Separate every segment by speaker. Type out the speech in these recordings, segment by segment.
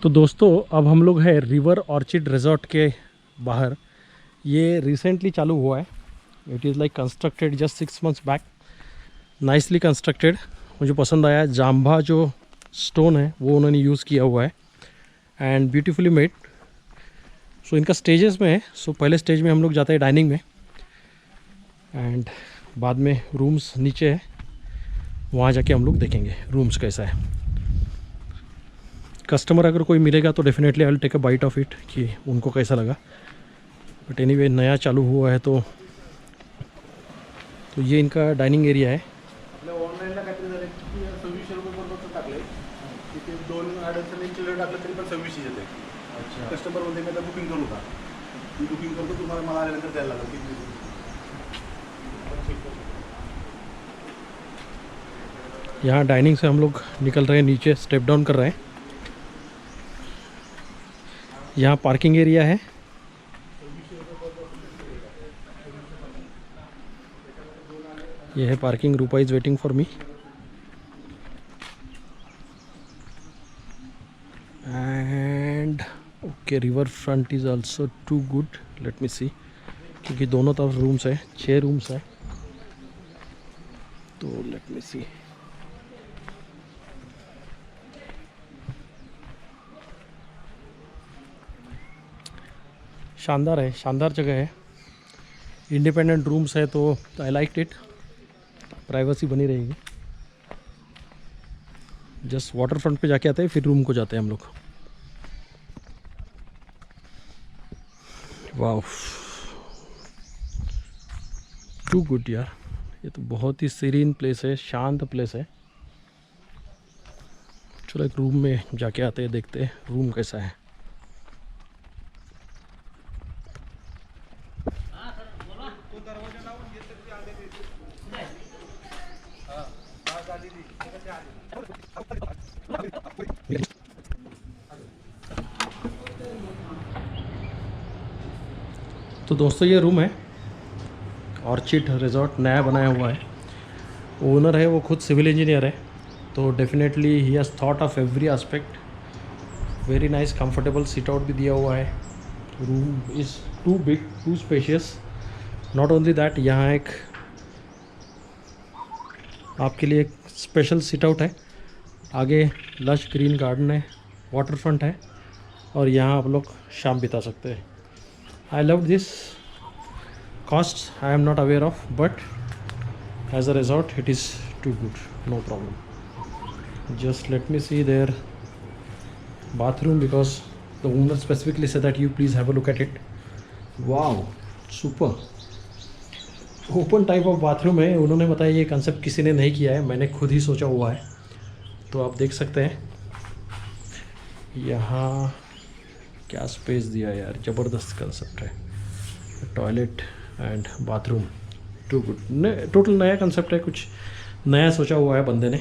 Speaker 1: तो दोस्तों अब हम लोग हैं रिवर ऑर्चिड रिजॉर्ट के बाहर। ये रिसेंटली चालू हुआ है। It is like constructed just 6 months back. Nicely constructed. मुझे पसंद आया। जाम्बा जो स्टोन है वो उन्होंने यूज़ किया हुआ है एंड ब्यूटीफुली मेड। सो इनका स्टेजेस में है। सो पहले स्टेज में हम लोग जाते हैं डाइनिंग में एंड बाद में रूम्स नीचे है, वहाँ जाके हम लोग देखेंगे रूम्स कैसा है। कस्टमर अगर कोई मिलेगा तो definitely I will take a bite of it कि उनको कैसा लगा। बट एनीवे नया चालू हुआ है तो ये इनका डाइनिंग एरिया है।
Speaker 2: ऑनलाईनला काहीतरी झालं की 2600 रुपये बरोबर टाकले तिथे 2 अडचणी चिल्लर टाकलं तरी पण 2600 येते. अच्छा. कस्टमर म्हणते मी आता बुकिंग करू का? मी बुकिंग करतो, तुम्हाला मला आल्यानंतर द्यायला लागेल किती.
Speaker 1: यहाँ डाइनिंग से हम लोग निकल रहे हैं, नीचे स्टेप डाउन कर रहे हैं। यहाँ पार्किंग एरिया है। ये है parking. Rupa is waiting for me and okay. River front is also too good. Let me see, क्योंकि दोनों तरफ रूम्स है, 6 रूम्स है। तो लेट मी सी। शानदार है, शानदार जगह है। इंडिपेंडेंट रूम्स है तो आई लाइक इट। प्राइवेसी बनी रहेगी। जस्ट वाटर फ्रंट पे जाके आते हैं, फिर रूम को जाते हैं हम लोग। वाह, टू गुड यार। ये तो बहुत ही सीरीन प्लेस है, शांत प्लेस है। चलो एक रूम में जाके आते हैं, देखते हैं रूम कैसा है। तो दोस्तों ये रूम है, ऑर्चिड रिजॉर्ट नया बनाया हुआ है। ओनर है वो खुद सिविल इंजीनियर है, तो definitely he has thought of every aspect. Very nice comfortable sit out भी दिया हुआ है। Room is too big, too spacious. Not only that, यहाँ एक आपके लिए एक स्पेशल सीट आउट है। आगे लश ग्रीन गार्डन है, वाटर फ्रंट है और यहाँ आप लोग शाम बिता सकते हैं। I love this. Costs I am not aware of, but as a resort it is too good, no problem. Just let me see their bathroom because the owner specifically said that you please have a look at it. Wow, super. Open type of bathroom है। उन्होंने बताया ये concept किसी ने नहीं किया है, मैंने खुद ही सोचा हुआ है। तो आप देख सकते हैं यहाँ क्या स्पेस दिया है यार, ज़बरदस्त कंसेप्ट है। Toilet and bathroom too good. Total नया कंसेप्ट है, कुछ नया सोचा हुआ है बंदे ने।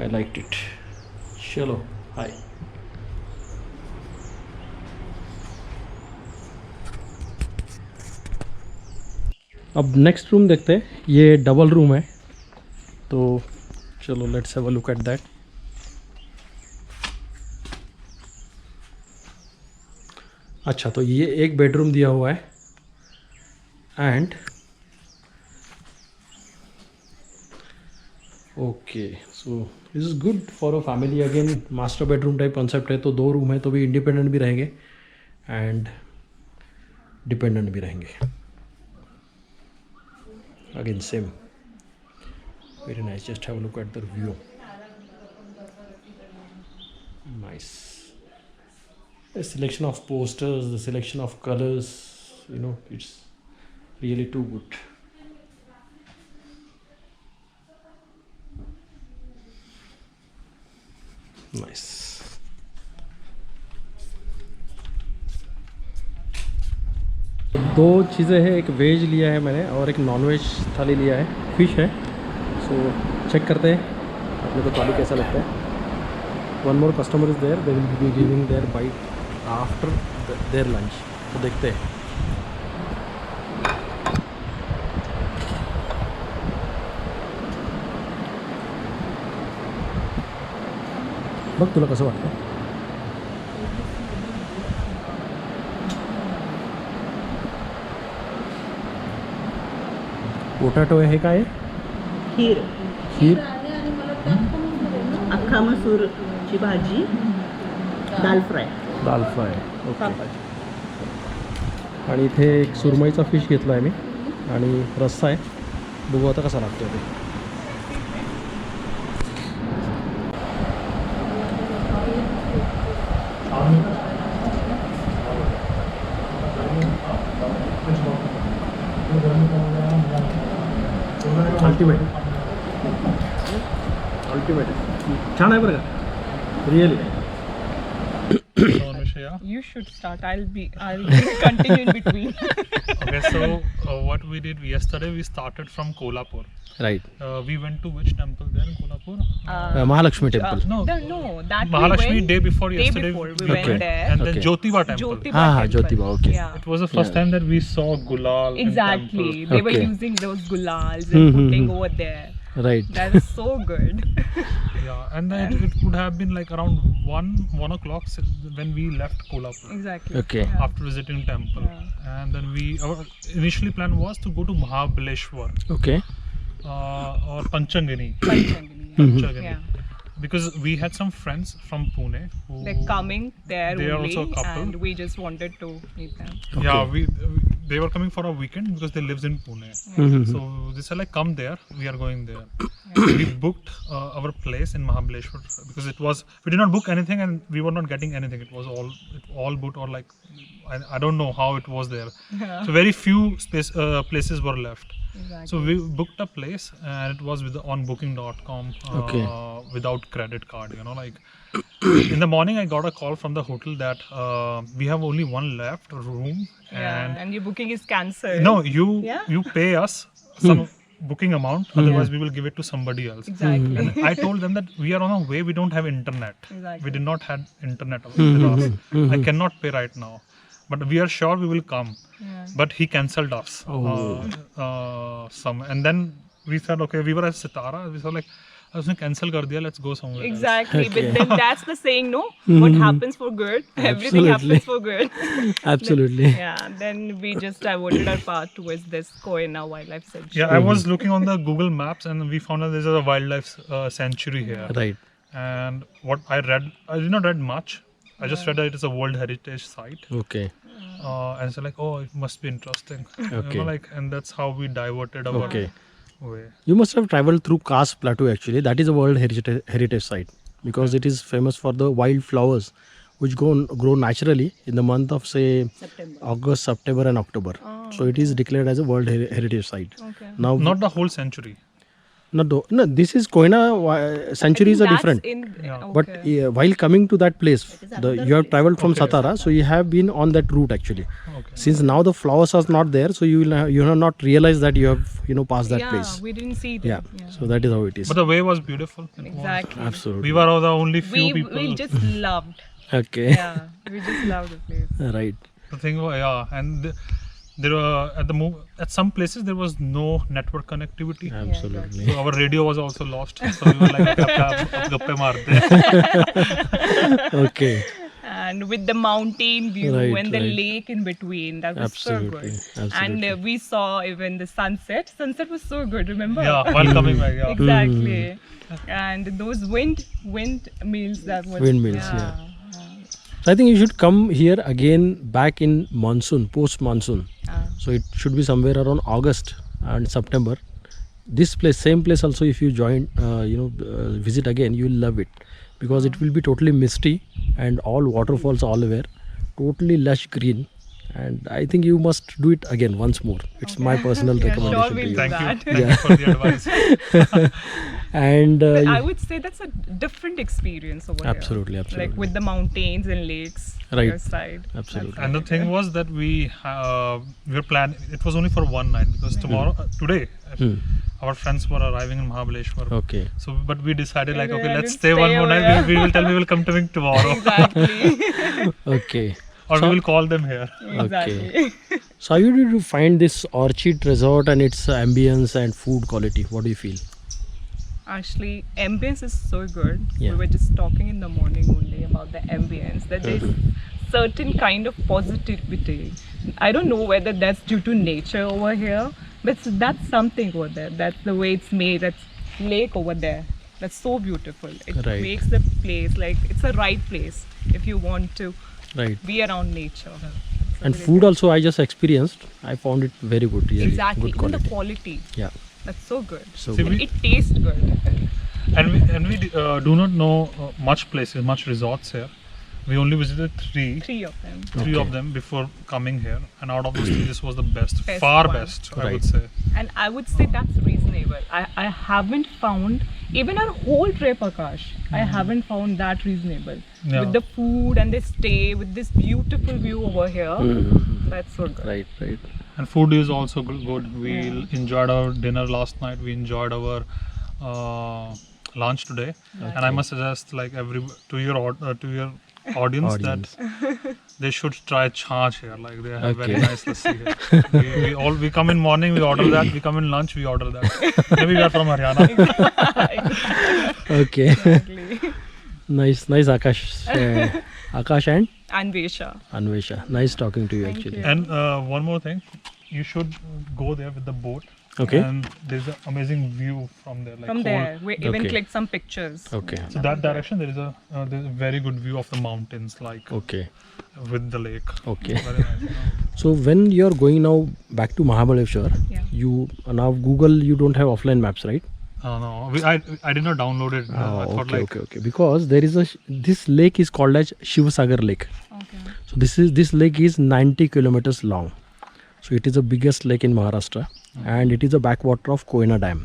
Speaker 1: I like it. चलो हाय। अब नेक्स्ट रूम देखते हैं। ये डबल रूम है, तो चलो let's have a look at that. अच्छा, तो ये एक बेडरूम दिया हुआ है and okay, so this is good for a family. Again master bedroom type concept है, तो 2 रूम है तो भी इंडिपेंडेंट भी रहेंगे एंड डिपेंडेंट भी रहेंगे। Again same, very nice. Just have a look at the view. Nice. The selection of posters, the selection of colors, you know, it's really too good. Nice. दो चीज़ें हैं, एक वेज लिया है मैंने और एक नॉन वेज थाली लिया है, फिश है। सो चेक करते हैं अपने को थाली कैसा लगता है। One more customer is there, they will be giving their bite after their lunch. तो देखते हैं। बघ तुला कसं वाटतं. पोटॅटो आहे, हे काय आहे?
Speaker 3: खीर,
Speaker 1: खीर,
Speaker 3: अख्खा मसूरची भाजी, दाल फ्राय.
Speaker 1: दाल फ्राय. ओके.
Speaker 3: पापड.
Speaker 1: आणि इथे एक सुरमईचा फिश घेतला आहे मी आणि रस्सा आहे. बघू आता कसा लागतो ते. अल्टिमेट अल्टिमेट छान आहे बरं का, really.
Speaker 4: You should start. I'll continue in between.
Speaker 5: Okay, so what we did yesterday, we started from Kolhapur.
Speaker 1: Right.
Speaker 5: We went to which temple there in Kolhapur?
Speaker 1: Mahalakshmi temple.
Speaker 5: No,
Speaker 4: No, that
Speaker 5: Mahalakshmi
Speaker 4: we went
Speaker 5: day before yesterday.
Speaker 4: we
Speaker 5: we
Speaker 4: went
Speaker 5: went.
Speaker 4: there.
Speaker 5: And then
Speaker 1: Okay.
Speaker 5: Jyotiba temple.
Speaker 4: Jyotiba
Speaker 1: हाँ,
Speaker 4: temple.
Speaker 1: Jyotiba, okay.
Speaker 4: Yeah.
Speaker 5: It was the first time that we saw gulal
Speaker 4: Exactly.
Speaker 5: in temple.
Speaker 4: They were
Speaker 1: Okay.
Speaker 4: using those gulals and putting over there.
Speaker 1: Right.
Speaker 4: That is so good.
Speaker 5: Yeah, and then it would have been like around 1 o'clock when we left Kolhapur
Speaker 4: Exactly.
Speaker 1: Okay.
Speaker 4: Yeah.
Speaker 5: after visiting temple.
Speaker 4: Yeah.
Speaker 5: And then our initially plan was to go to Mahabaleshwar
Speaker 1: okay.
Speaker 5: or Panchangani.
Speaker 4: Panchangani, yeah.
Speaker 5: Panchangani.
Speaker 4: Yeah.
Speaker 5: Because we had some friends from Pune who
Speaker 4: They're coming there
Speaker 5: They are
Speaker 4: only,
Speaker 5: also a couple.
Speaker 4: and we just wanted to meet them.
Speaker 5: Yeah, they were coming for a weekend because they lives in Pune.
Speaker 1: Mhm.
Speaker 5: So they said like, come there, we are going there. We booked our place in Mahabaleshwar because we did not book anything and we were not getting anything. It was all booked, or like I don't know how it was there. So very few places were left.
Speaker 4: Exactly.
Speaker 5: So we booked a place and it was on booking.com
Speaker 1: Okay.
Speaker 5: without credit card, like in the morning I got a call from the hotel that we have only one left room
Speaker 4: And your booking is cancelled.
Speaker 5: no,
Speaker 4: Yeah?
Speaker 5: you pay us some booking amount, otherwise we will give it to somebody else.
Speaker 4: Exactly.
Speaker 5: And I told them that we are on our way, we don't have internet.
Speaker 4: Exactly.
Speaker 5: We did not have internet with us. I cannot pay right now, but we are sure we will come.
Speaker 4: Yeah.
Speaker 5: But he cancelled us. And then we said, okay, we were at Sitara. We said like, उसने cancel कर दिया, let's go somewhere else.
Speaker 4: Exactly. But then that's the saying, no? What happens for good, everything
Speaker 1: Absolutely.
Speaker 4: happens for good.
Speaker 1: Absolutely.
Speaker 4: Yeah. Then we just diverted our path towards this Koina Wildlife Sanctuary.
Speaker 5: Yeah, I was looking on the Google Maps and we found that there's a wildlife sanctuary here.
Speaker 1: Right.
Speaker 5: And what I read, I did not read much. I just read that it is a World Heritage Site.
Speaker 1: Okay.
Speaker 5: And so like, oh, it must be interesting.
Speaker 1: Okay.
Speaker 5: And that's how we diverted our
Speaker 1: Okay.
Speaker 5: way.
Speaker 1: You must have traveled through Khas Plateau actually. That is a World Heritage Site because it is famous for the wildflowers which grow naturally in the month of say
Speaker 4: September.
Speaker 1: August, September and October. So it is declared as a World Heritage Site.
Speaker 4: Okay.
Speaker 1: Now,
Speaker 5: Not the whole century.
Speaker 1: no, this is Koina sanctuaries
Speaker 4: I
Speaker 1: are
Speaker 4: think
Speaker 1: different.
Speaker 4: that's
Speaker 5: Yeah.
Speaker 1: But
Speaker 4: okay.
Speaker 1: while coming to that place,
Speaker 3: another
Speaker 1: you have
Speaker 3: place.
Speaker 1: traveled from
Speaker 5: Okay.
Speaker 1: Satara, so you have been on that route actually.
Speaker 5: Okay.
Speaker 1: Since now the flowers are not there, so you have not realized that you have passed that
Speaker 4: yeah,
Speaker 1: place.
Speaker 4: we didn't see
Speaker 1: Yeah.
Speaker 4: them.
Speaker 1: So that is how it is.
Speaker 5: But the way was beautiful. It was-
Speaker 4: Exactly.
Speaker 1: Absolutely.
Speaker 5: We were the only few
Speaker 4: We
Speaker 5: people.
Speaker 4: just loved.
Speaker 1: Okay.
Speaker 4: Yeah. We just loved the place.
Speaker 1: Right.
Speaker 5: The thing was, yeah, and there were at some places there was no network connectivity.
Speaker 1: Absolutely.
Speaker 5: So our radio was also lost. So we were like, "Ab gappe marte."
Speaker 1: Okay.
Speaker 4: And with the mountain view
Speaker 1: Right,
Speaker 4: and the
Speaker 1: right.
Speaker 4: lake in between, that was
Speaker 1: Absolutely,
Speaker 4: so good.
Speaker 1: absolutely.
Speaker 4: And we saw even the sunset. Sunset was so good, remember?
Speaker 5: Yeah, while coming back. Yeah.
Speaker 4: Exactly. And those windmills that was
Speaker 1: Windmills, yeah. So I think you should come here again back in monsoon, post monsoon. So it should be somewhere around August and September. This place, same place also, if you visit again, you will love it because it will be totally misty and all waterfalls all over, totally lush green. And I think you must do it again once more. It's my personal
Speaker 4: Yeah,
Speaker 1: recommendation
Speaker 4: sure we'll
Speaker 1: to you.
Speaker 4: do
Speaker 5: Thank
Speaker 4: that.
Speaker 5: you. Thank you for the advice.
Speaker 1: And
Speaker 4: But I would say that's a different experience over here.
Speaker 1: Absolutely, absolutely.
Speaker 4: Like with the mountains and lakes
Speaker 1: Right.
Speaker 4: your side.
Speaker 1: Absolutely.
Speaker 5: And the thing was that we were planning. It was only for one night because today, our friends were arriving in Mahabaleshwar.
Speaker 1: Okay.
Speaker 5: So, but we decided like, okay,
Speaker 4: Yeah,
Speaker 5: let's
Speaker 4: we'll
Speaker 5: stay one
Speaker 4: stay
Speaker 5: more
Speaker 4: over
Speaker 5: night.
Speaker 4: here.
Speaker 5: We will tell we will come tomorrow,
Speaker 4: Exactly.
Speaker 1: Okay.
Speaker 5: or
Speaker 1: So-
Speaker 5: we will call them here.
Speaker 4: Exactly.
Speaker 1: So how did you find this Orchid Resort and its ambience and food quality? What do you feel?
Speaker 4: Actually, ambience is so good.
Speaker 1: Yeah.
Speaker 4: We were just talking in the morning only about the ambience, that there's certain kind of positivity. I don't know whether that's due to nature over here, but that's something over there. That's the way it's made. That's lake over there. That's so beautiful. It
Speaker 1: Right.
Speaker 4: makes the place like it's a right place if you want to
Speaker 1: Right.
Speaker 4: be around nature.
Speaker 1: And food also I just experienced. I found it very good. Really
Speaker 4: Exactly.
Speaker 1: good
Speaker 4: Even the
Speaker 1: quality.
Speaker 4: quality.
Speaker 1: Yeah.
Speaker 4: That's so good.
Speaker 1: So
Speaker 5: See,
Speaker 1: good.
Speaker 5: we-
Speaker 4: It tastes good.
Speaker 5: And we do not know much places, much resorts here. We only visited three
Speaker 4: Three of them.
Speaker 5: of
Speaker 1: Okay.
Speaker 5: them before coming here, and out of those three, this was the best,
Speaker 4: Best
Speaker 5: far
Speaker 4: one.
Speaker 5: best, I
Speaker 1: Right.
Speaker 5: would say.
Speaker 4: And I would say that's reasonable. I haven't found, even our whole trip, Akash, I haven't found that reasonable.
Speaker 5: Yeah.
Speaker 4: With the food and the stay, with this beautiful view over here, that's so good.
Speaker 1: Right. Right.
Speaker 5: And food is also good. We enjoyed our dinner last night. We enjoyed our lunch today, and I must suggest, like to your audience,
Speaker 1: Audience.
Speaker 5: that they should try Chach here. Like they have very
Speaker 1: Okay.
Speaker 5: nice lassi here. we come in morning, we order that. We come in lunch, we order that. Maybe we are from Haryana.
Speaker 1: Okay.
Speaker 4: Exactly.
Speaker 1: Nice. Akash. Akash and
Speaker 4: And Vesha.
Speaker 1: Anvesha. Nice talking to you
Speaker 4: Thank
Speaker 1: actually.
Speaker 4: you.
Speaker 5: And one more thing, you should go there with the boat.
Speaker 1: Okay.
Speaker 5: And there's an amazing view from there. Like
Speaker 4: From
Speaker 5: whole-
Speaker 4: there, we even
Speaker 1: Okay.
Speaker 4: clicked some pictures.
Speaker 1: Okay.
Speaker 5: So that direction, there's a very good view of the mountains, like
Speaker 1: Okay.
Speaker 5: with the lake.
Speaker 1: Okay.
Speaker 5: Very nice.
Speaker 1: So when you're going now back to Mahabaleshwar,
Speaker 4: Yeah.
Speaker 1: you now Google, you don't have offline maps, right?
Speaker 5: No, I did not download it. I thought
Speaker 1: okay,
Speaker 5: like
Speaker 1: okay. Because there is this lake is called as Shivasagar Lake.
Speaker 4: Okay.
Speaker 1: So this lake is 90 kilometers long. So it is the biggest lake in Maharashtra, and it is a backwater of Koyna Dam,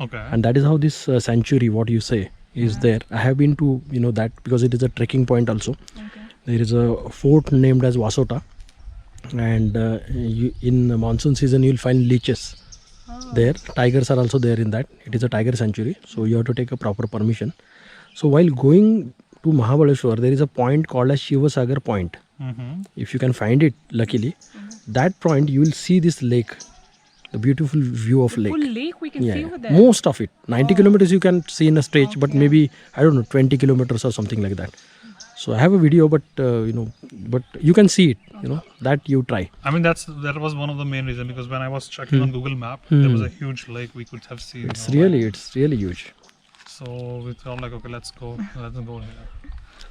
Speaker 5: okay.
Speaker 1: and that is how this sanctuary, what you say, is there. I have been to that because it is a trekking point also.
Speaker 4: Okay.
Speaker 1: There is a fort named as Vasota, and in monsoon season you will find leeches there. Tigers are also there in that. It is a tiger sanctuary, so you have to take a proper permission. So while going to Mahabaleshwar, there is a point called as Shivasagar Point.
Speaker 5: Mm-hmm.
Speaker 1: If you can find it, luckily, that point you will see this lake, the beautiful view of lake.
Speaker 4: Full lake we can see over there.
Speaker 1: Most of it, 90 kilometers you can see in a stretch, but maybe I don't know 20 kilometers or something like that. So I have a video, but but you can see it. That you try.
Speaker 5: I mean that was one of the main reasons, because when I was checking on Google Map, there was a huge lake we could have seen.
Speaker 1: It's really huge.
Speaker 5: So we thought like, okay, let's go here.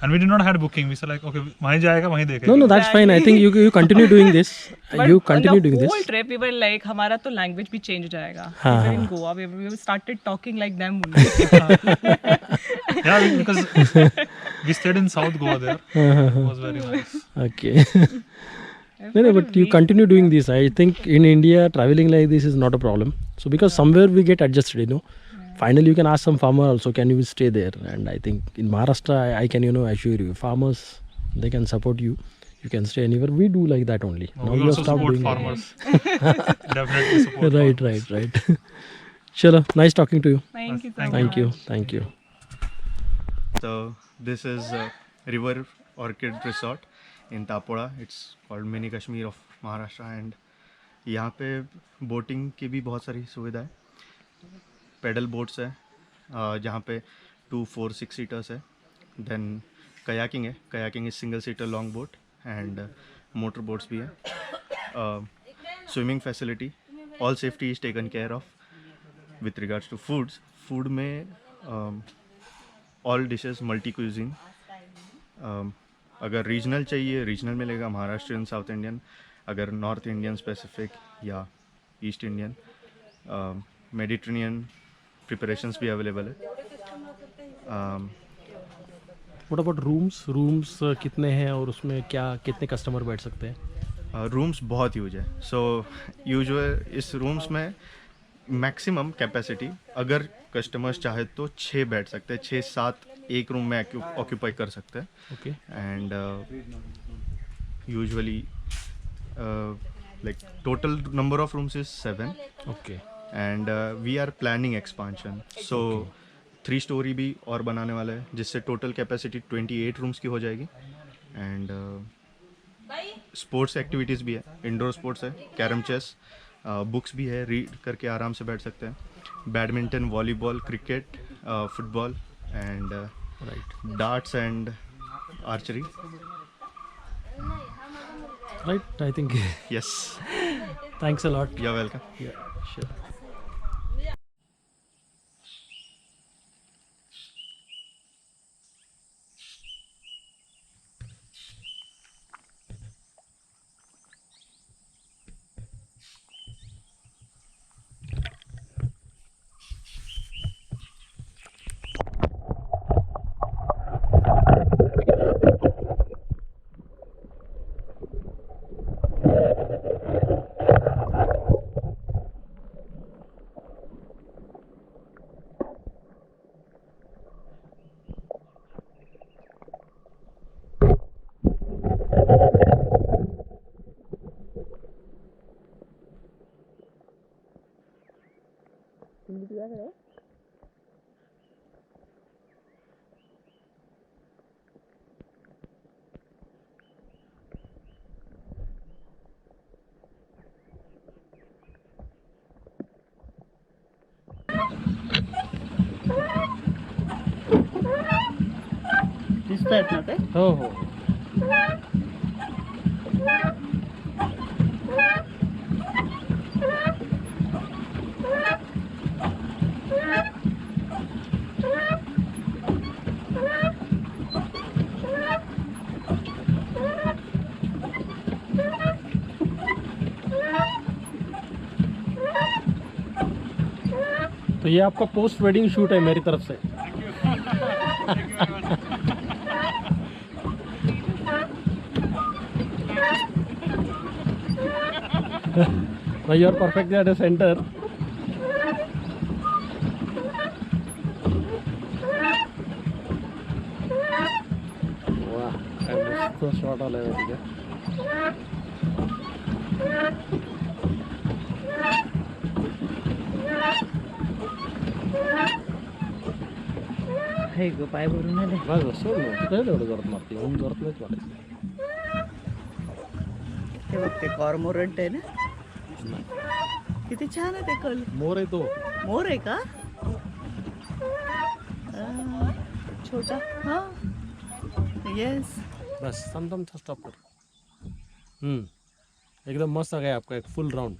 Speaker 5: And we did not have booking. We said like, okay, वहीं जाएगा वहीं देखेगा.
Speaker 1: No, that's fine. I think you continue doing this.
Speaker 4: But
Speaker 1: You continue doing
Speaker 4: on the
Speaker 1: this.
Speaker 4: whole trip, we were like, हमारा तो language भी change जाएगा.
Speaker 1: हाँ,
Speaker 4: We were in Goa. We started talking like them only.
Speaker 5: Yeah, because we stayed in South Goa there. It was very nice.
Speaker 1: Okay. No, but you continue doing this. I think in India, traveling like this is not a problem. So because somewhere we get adjusted, Finally, you can ask some farmer also, can you stay there? And I think in Maharashtra, I can, assure you, farmers, they can support you. You can stay anywhere. We do like that only.
Speaker 5: No, we also support farmers. Definitely support
Speaker 1: Right,
Speaker 5: farmers.
Speaker 1: right. Chalo, nice talking to you.
Speaker 4: Thank you so
Speaker 5: Thank
Speaker 4: much.
Speaker 1: Thank you.
Speaker 6: So this is River Orchid Resort in Tapoda. It's called Mini Kashmir of Maharashtra, and यहाँ पे boating की भी बहुत सारी सुविधा है. Pedal boats है जहाँ पे 2, 4, 6 सीटर्स है. देन कयाकिंग है. Kayaking is single seater long boat, and motor boats भी है. Swimming facility, all safety is taken care of. With regards to food में ऑल डिशेस मल्टी क्यूजिन. अगर रीजनल चाहिए रीजनल मिलेगा, महाराष्ट्रियन, साउथ इंडियन. अगर North Indian specific या East Indian, Mediterranean preparations भी available है.
Speaker 1: What about rooms? Rooms कितने हैं और उसमें कितने कस्टमर बैठ सकते हैं?
Speaker 6: रूम्स बहुत यूज है. सो यूजुअल इस रूम्स में मैक्सिमम कैपेसिटी, अगर कस्टमर्स चाहे तो 6 बैठ सकते हैं. 6-7 एक रूम में ऑक्यूपाई कर सकते हैं.
Speaker 1: Okay.
Speaker 6: And usually like total number of rooms is 7,
Speaker 1: Okay.
Speaker 6: and we are planning expansion. So 3 story भी और बनाने वाला है, जिससे टोटल कैपेसिटी 28 रूम्स की हो जाएगी. एंड स्पोर्ट्स एक्टिविटीज़ भी है. इंडोर स्पोर्ट्स है, कैरम चेस, बुक्स भी है, रीड करके आराम से बैठ सकते हैं. Badminton, volleyball, cricket, football and
Speaker 1: right
Speaker 6: darts and archery.
Speaker 1: Right I think
Speaker 6: Yes,
Speaker 1: thanks a lot.
Speaker 6: you're welcome.
Speaker 1: Sure.
Speaker 3: दिसत आहेत ना ते?
Speaker 1: हो हो. तो ये आपका पोस्ट वेडिंग शूट है मेरी तरफ से. Now you are perfectly at the center. वाह, काय मस्त शॉट आलाय तिथे.
Speaker 3: हे ग पाय भरून आले.
Speaker 1: बघ सोड ना, काय एवढं जोरात मारते, येऊन जोरात नाहीच वाटायचं.
Speaker 3: हे बघ ते कॉर्मोरंट आहे ना, किती छान आहे ते कल.
Speaker 1: मोर आहे तो.
Speaker 3: मोर आहे का? छोटा. हा येस.
Speaker 1: बस थांब थांब स्टॉप कर. एकदम मस्त आ गया आपका एक फुल राउंड.